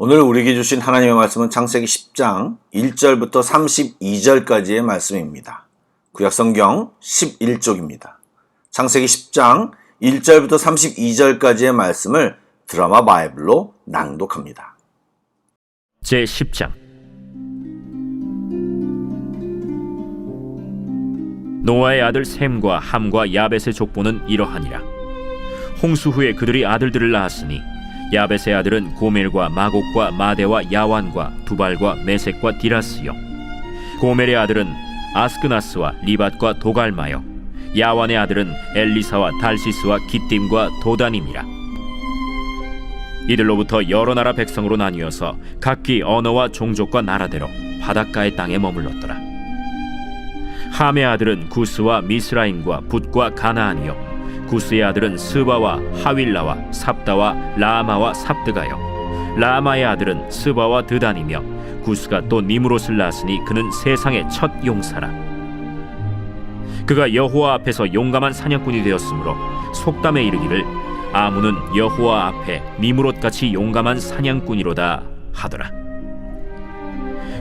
오늘 우리에게 주신 하나님의 말씀은 창세기 10장 1절부터 32절까지의 말씀입니다. 구약성경 11쪽입니다. 창세기 10장 1절부터 32절까지의 말씀을 드라마 바이블로 낭독합니다. 제10장 노아의 아들 셈과 함과 야벳의 족보는 이러하니라. 홍수 후에 그들이 아들들을 낳았으니 야벳의 아들은 고멜과 마곡과 마대와 야완과 두발과 메섹과 디라스요, 고멜의 아들은 아스크나스와 리밧과 도갈마요, 야완의 아들은 엘리사와 달시스와 기띔과 도단임이라. 이들로부터 여러 나라 백성으로 나뉘어서 각기 언어와 종족과 나라대로 바닷가의 땅에 머물렀더라. 함의 아들은 구스와 미스라임과 붓과 가나안이요, 구스의 아들은 스바와 하윌라와 삽다와 라마와 삽드가요, 라마의 아들은 스바와 드단이며, 구스가 또 니므롯을 낳았으니 그는 세상의 첫 용사라. 그가 여호와 앞에서 용감한 사냥꾼이 되었으므로 속담에 이르기를 아문은 여호와 앞에 니므롯같이 용감한 사냥꾼이로다 하더라.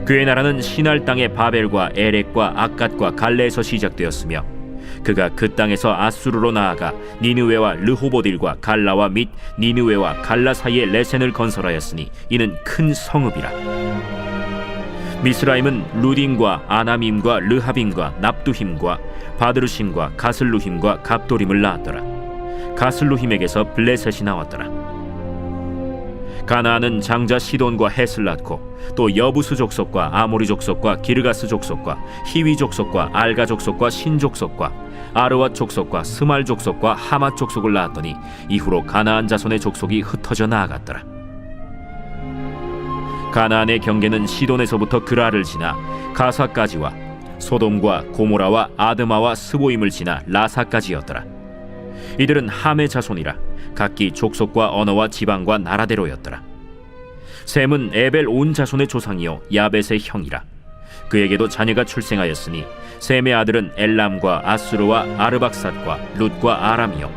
그의 나라는 시날 땅의 바벨과 에렉과 악갓과 갈레에서 시작되었으며, 그가 그 땅에서 아수르로 나아가 니느웨와 르호보딜과 갈라와 및 니느웨와 갈라 사이에 레센을 건설하였으니 이는 큰 성읍이라. 미스라임은 루딘과 아나밈과 르하빔과 납두힘과 바드루심과 가슬루힘과 갑도림을 낳았더라. 가슬루힘에게서 블레셋이 나왔더라. 가나안은 장자 시돈과 헷을 낳고 또 여부스 족속과 아모리 족속과 기르가스 족속과 히위 족속과 알가 족속과 신 족속과 아르왓 족속과 스말 족속과 하맛 족속을 낳았더니 이후로 가나안 자손의 족속이 흩어져 나아갔더라. 가나안의 경계는 시돈에서부터 그라를 지나 가사까지와 소돔과 고모라와 아드마와 스보임을 지나 라사까지였더라. 이들은 함의 자손이라 각기 족속과 언어와 지방과 나라대로였더라. 셈은 에벨 온 자손의 조상이요 야벳의 형이라. 그에게도 자녀가 출생하였으니 셈의 아들은 엘람과 아수르와 아르박삿과 룻과 아람이요,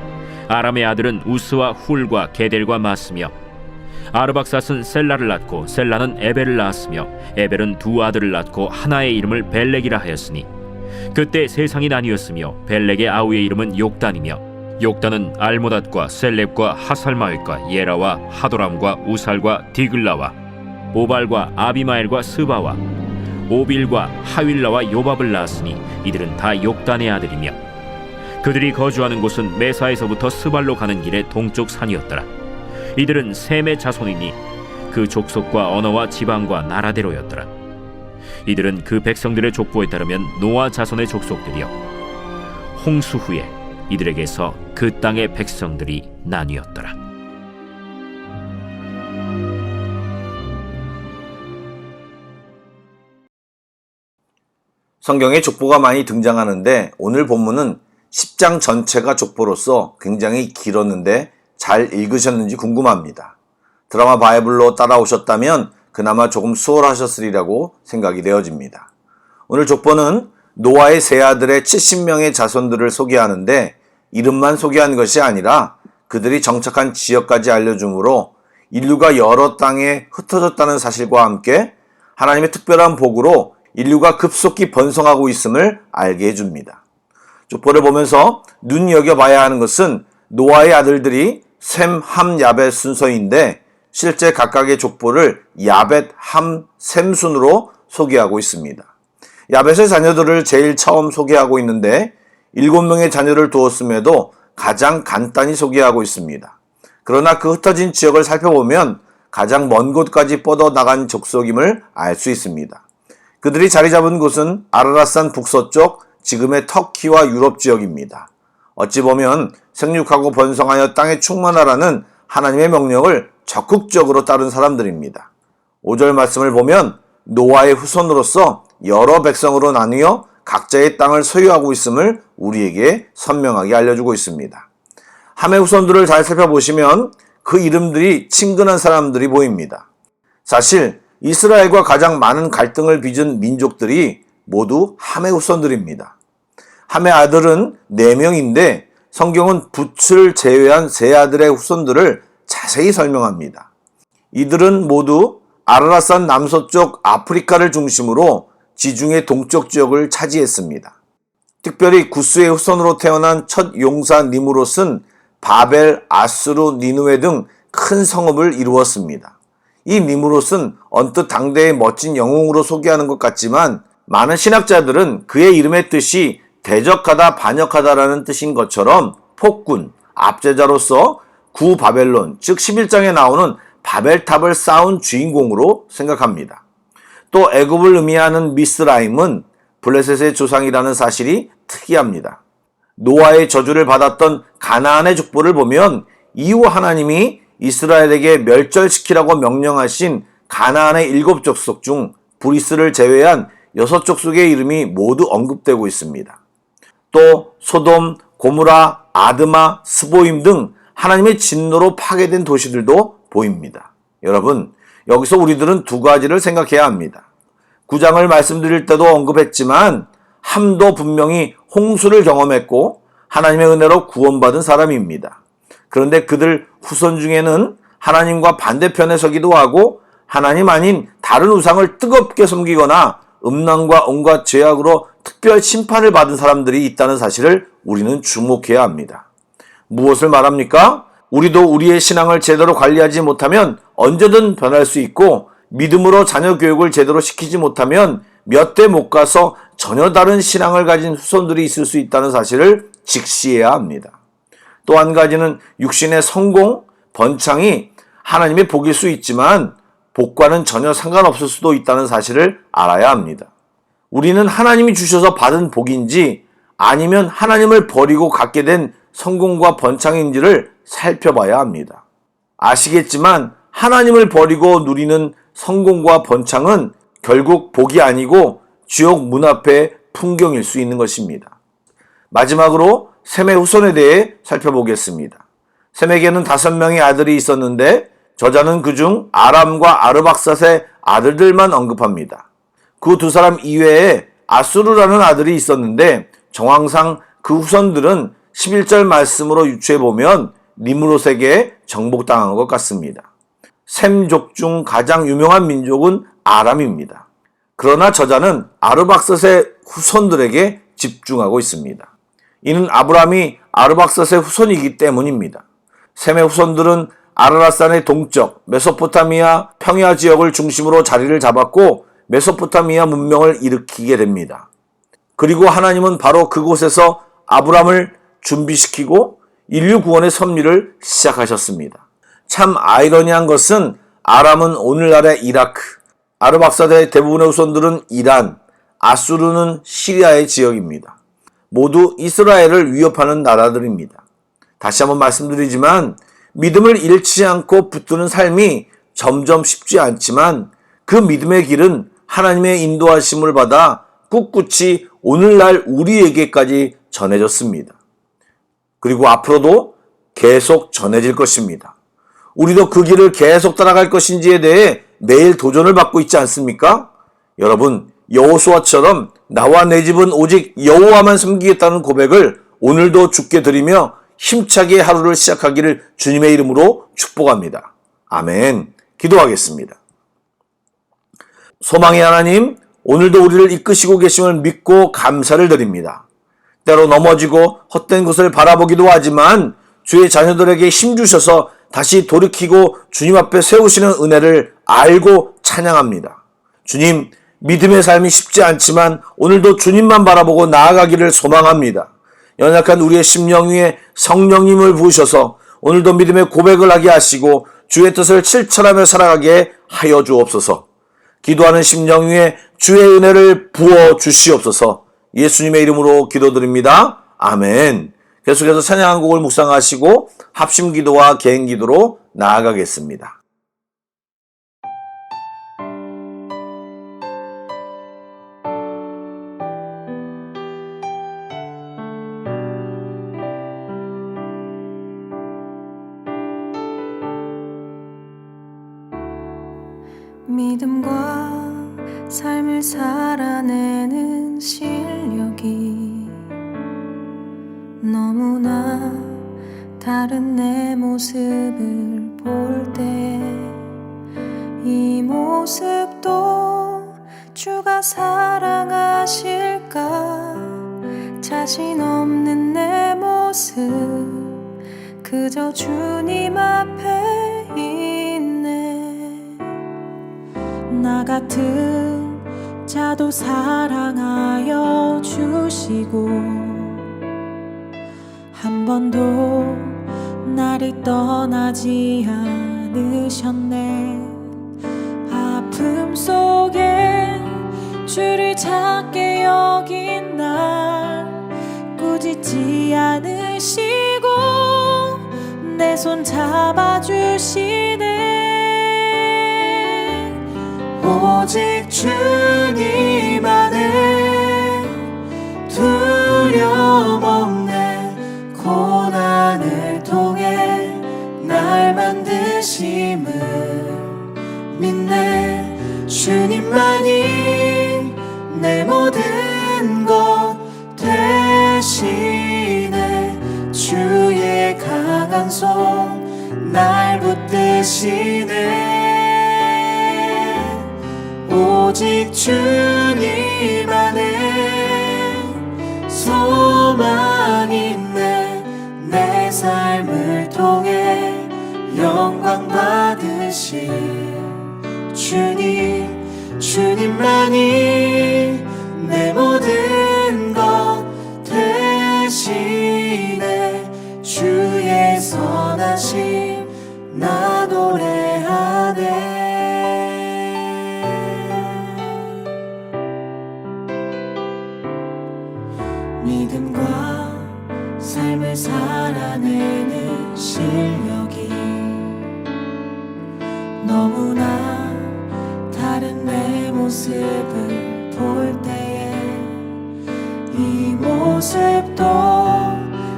아람의 아들은 우스와 훌과 게델과 마스며, 아르박삿은 셀라를 낳고 셀라는 에벨을 낳았으며, 에벨은 두 아들을 낳고 하나의 이름을 벨렉이라 하였으니 그때 세상이 나뉘었으며 벨렉의 아우의 이름은 욕단이며, 욕단은 알모닷과 셀렙과 하살마웻과 예라와 하도람과 우살과 디글라와 오발과 아비마엘과 스바와 오빌과 하윌라와 요밥을 낳았으니 이들은 다 욕단의 아들이며, 그들이 거주하는 곳은 메사에서부터 스발로 가는 길의 동쪽 산이었더라. 이들은 셈의 자손이니 그 족속과 언어와 지방과 나라대로였더라. 이들은 그 백성들의 족보에 따르면 노아 자손의 족속들이요, 홍수 후에 이들에게서 그 땅의 백성들이 나뉘었더라. 성경에 족보가 많이 등장하는데 오늘 본문은 10장 전체가 족보로서 굉장히 길었는데 잘 읽으셨는지 궁금합니다. 드라마 바이블로 따라오셨다면 그나마 조금 수월하셨으리라고 생각이 되어집니다. 오늘 족보는 노아의 세 아들의 70명의 자손들을 소개하는데 이름만 소개한 것이 아니라 그들이 정착한 지역까지 알려주므로 인류가 여러 땅에 흩어졌다는 사실과 함께 하나님의 특별한 복으로 인류가 급속히 번성하고 있음을 알게 해줍니다. 족보를 보면서 눈여겨봐야 하는 것은 노아의 아들들이 셈, 함, 야벳 순서인데 실제 각각의 족보를 야벳, 함, 셈 순으로 소개하고 있습니다. 야벳의 자녀들을 제일 처음 소개하고 있는데 7명의 자녀를 두었음에도 가장 간단히 소개하고 있습니다. 그러나 그 흩어진 지역을 살펴보면 가장 먼 곳까지 뻗어나간 족속임을 알 수 있습니다. 그들이 자리 잡은 곳은 아라랏산 북서쪽 지금의 터키와 유럽 지역입니다. 어찌 보면 생육하고 번성하여 땅에 충만하라는 하나님의 명령을 적극적으로 따른 사람들입니다. 5절 말씀을 보면 노아의 후손으로서 여러 백성으로 나뉘어 각자의 땅을 소유하고 있음을 우리에게 선명하게 알려주고 있습니다. 함의 후손들을 잘 살펴보시면 그 이름들이 친근한 사람들이 보입니다. 사실 이스라엘과 가장 많은 갈등을 빚은 민족들이 모두 함의 후손들입니다. 함의 아들은 4명인데 성경은 붓을 제외한 세 아들의 후손들을 자세히 설명합니다. 이들은 모두 아라라산 남서쪽 아프리카를 중심으로 지중해 동쪽 지역을 차지했습니다. 특별히 구스의 후손으로 태어난 첫 용사 니무롯은 바벨, 아수르, 니누에 등 큰 성읍을 이루었습니다. 이 니무롯은 언뜻 당대의 멋진 영웅으로 소개하는 것 같지만 많은 신학자들은 그의 이름의 뜻이 대적하다, 반역하다라는 뜻인 것처럼 폭군, 압제자로서 구바벨론, 즉 11장에 나오는 바벨탑을 쌓은 주인공으로 생각합니다. 또 애굽을 의미하는 미스라임은 블레셋의 조상이라는 사실이 특이합니다. 노아의 저주를 받았던 가나안의 족보를 보면 이후 하나님이 이스라엘에게 멸절시키라고 명령하신 가나안의 7족속 중 브리스를 제외한 6족속의 이름이 모두 언급되고 있습니다. 또 소돔, 고무라, 아드마, 스보임 등 하나님의 진노로 파괴된 도시들도 보입니다. 여러분, 여기서 우리들은 두 가지를 생각해야 합니다. 9장을 말씀드릴 때도 언급했지만 함도 분명히 홍수를 경험했고 하나님의 은혜로 구원받은 사람입니다. 그런데 그들 후손 중에는 하나님과 반대편에 서기도 하고 하나님 아닌 다른 우상을 뜨겁게 섬기거나 음란과 온갖 죄악으로 특별 심판을 받은 사람들이 있다는 사실을 우리는 주목해야 합니다. 무엇을 말합니까? 우리도 우리의 신앙을 제대로 관리하지 못하면 언제든 변할 수 있고 믿음으로 자녀 교육을 제대로 시키지 못하면 몇 대 못 가서 전혀 다른 신앙을 가진 후손들이 있을 수 있다는 사실을 직시해야 합니다. 또 한 가지는 육신의 성공, 번창이 하나님의 복일 수 있지만 복과는 전혀 상관없을 수도 있다는 사실을 알아야 합니다. 우리는 하나님이 주셔서 받은 복인지 아니면 하나님을 버리고 갖게 된 성공과 번창인지를 살펴봐야 합니다. 아시겠지만 하나님을 버리고 누리는 성공과 번창은 결국 복이 아니고 지옥 문 앞의 풍경일 수 있는 것입니다. 마지막으로 셈의 후손에 대해 살펴보겠습니다. 셈에게는 5명의 아들이 있었는데 저자는 그중 아람과 아르박삿의 아들들만 언급합니다. 그 두 사람 이외에 아수르라는 아들이 있었는데 정황상 그 후손들은 11절 말씀으로 유추해보면 니므롯에게 정복당한 것 같습니다. 셈족 중 가장 유명한 민족은 아람입니다. 그러나 저자는 아르박삿의 후손들에게 집중하고 있습니다. 이는 아브라함이 아르박삿의 후손이기 때문입니다. 셈의 후손들은 아라라산의 동쪽 메소포타미아 평야 지역을 중심으로 자리를 잡았고 메소포타미아 문명을 일으키게 됩니다. 그리고 하나님은 바로 그곳에서 아브라함을 준비시키고 인류 구원의 섭리를 시작하셨습니다. 참 아이러니한 것은 아람은 오늘날의 이라크, 아르박삿의 대부분의 후손들은 이란, 아수르는 시리아의 지역입니다. 모두 이스라엘을 위협하는 나라들입니다. 다시 한번 말씀드리지만 믿음을 잃지 않고 붙드는 삶이 점점 쉽지 않지만 그 믿음의 길은 하나님의 인도하심을 받아 꿋꿋이 오늘날 우리에게까지 전해졌습니다. 그리고 앞으로도 계속 전해질 것입니다. 우리도 그 길을 계속 따라갈 것인지에 대해 매일 도전을 받고 있지 않습니까? 여러분, 여호수아처럼 나와 내 집은 오직 여호와만 섬기겠다는 고백을 오늘도 주께 드리며 힘차게 하루를 시작하기를 주님의 이름으로 축복합니다. 아멘. 기도하겠습니다. 소망의 하나님, 오늘도 우리를 이끄시고 계심을 믿고 감사를 드립니다. 때로 넘어지고 헛된 것을 바라보기도 하지만 주의 자녀들에게 힘주셔서 다시 돌이키고 주님 앞에 세우시는 은혜를 알고 찬양합니다. 주님, 믿음의 삶이 쉽지 않지만 오늘도 주님만 바라보고 나아가기를 소망합니다. 연약한 우리의 심령 위에 성령님을 부으셔서 오늘도 믿음의 고백을 하게 하시고 주의 뜻을 실천하며 살아가게 하여 주옵소서. 기도하는 심령 위에 주의 은혜를 부어 주시옵소서. 예수님의 이름으로 기도드립니다. 아멘. 계속해서 찬양 한 곡을 묵상하시고 합심 기도와 개인 기도로 나아가겠습니다. 믿음과 삶을 살아내는 실력이 너무나 다른 내 모습을 볼 때 이 모습도 주가 사랑하실까? 자신 없는 내 모습 그저 주님 앞에 있네. 나 같은 자도 사랑하여 주시고 한 번도 나를 떠나지 않으셨네. 아픔 속에 주를 찾게 여긴 날 꾸짖지 않으시고 내 손 잡아주시네. 오직 주님 안에 두려움 없네. 고난을 통해 날 만드심을 믿네. 주님만이 내 모든 것 대신에 주의 강한 손 날 붙드시네. 오직 주님 안에 소망 있네. 내 삶을 통해 영광 받으실 주님, 주님만이 내 모든 것 대신에 주의 선하심 나 노래하네. 믿음과 삶을 살아내는 실력이 너무나 다른 내 모습을 볼 때에 이 모습도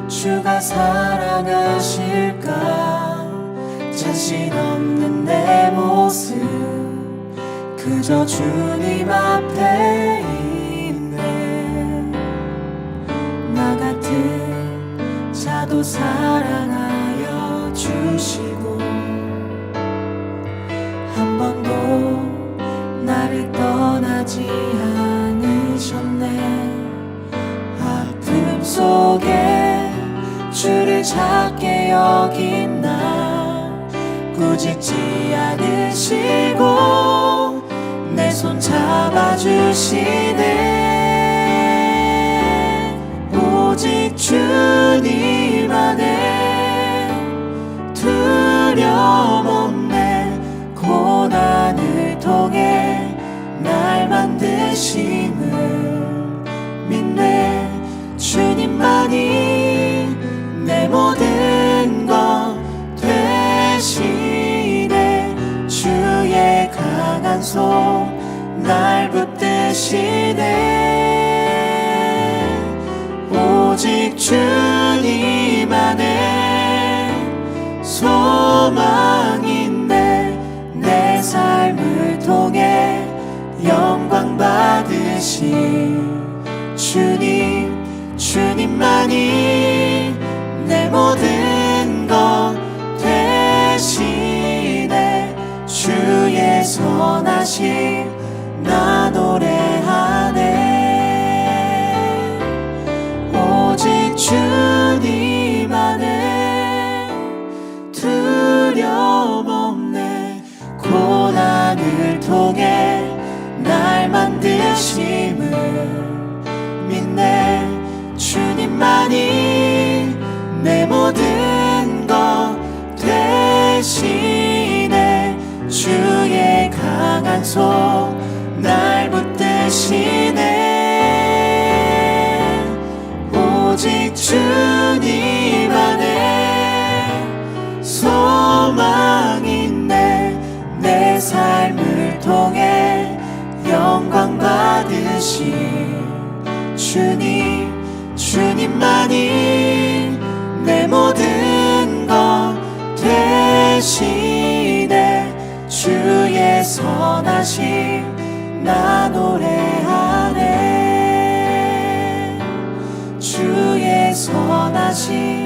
주가 사랑하실까? 자신 없는 내 모습 그저 주님 앞에 있네. 나 같은 자도 사랑하여 주시고 한 번도 나를 떠나지 않으셨네. 아픔 속에 주를 찾게 여긴 날 꾸짖지 않으시고 내 손 잡아주시네. 오직 주님 안에 두려움 없네. 고난을 통해 날 만드심을 믿네. 주님만이 내 모든 것 대신에 주의 강한 손 날 붙드시네. 오직 주님 안에 소망 있네. 내 삶을 통해 영광 받으신 주님, 주님만이 내 모든 것 대신에 주의 선하심 나 노래하네. 오직 주님 안에 두려움 없네. 고난을 통해 날 만드심을 믿네. 주님만이 내 모든 것 대신에 주의 강한 손 날 붙드시네. 오직 주님 안에 소망 있네. 내 삶을 통해 영광 받으신 주님, 주님만이 내 모든 것 대신에 주의 선하심 나 노래하네. 주의 선하심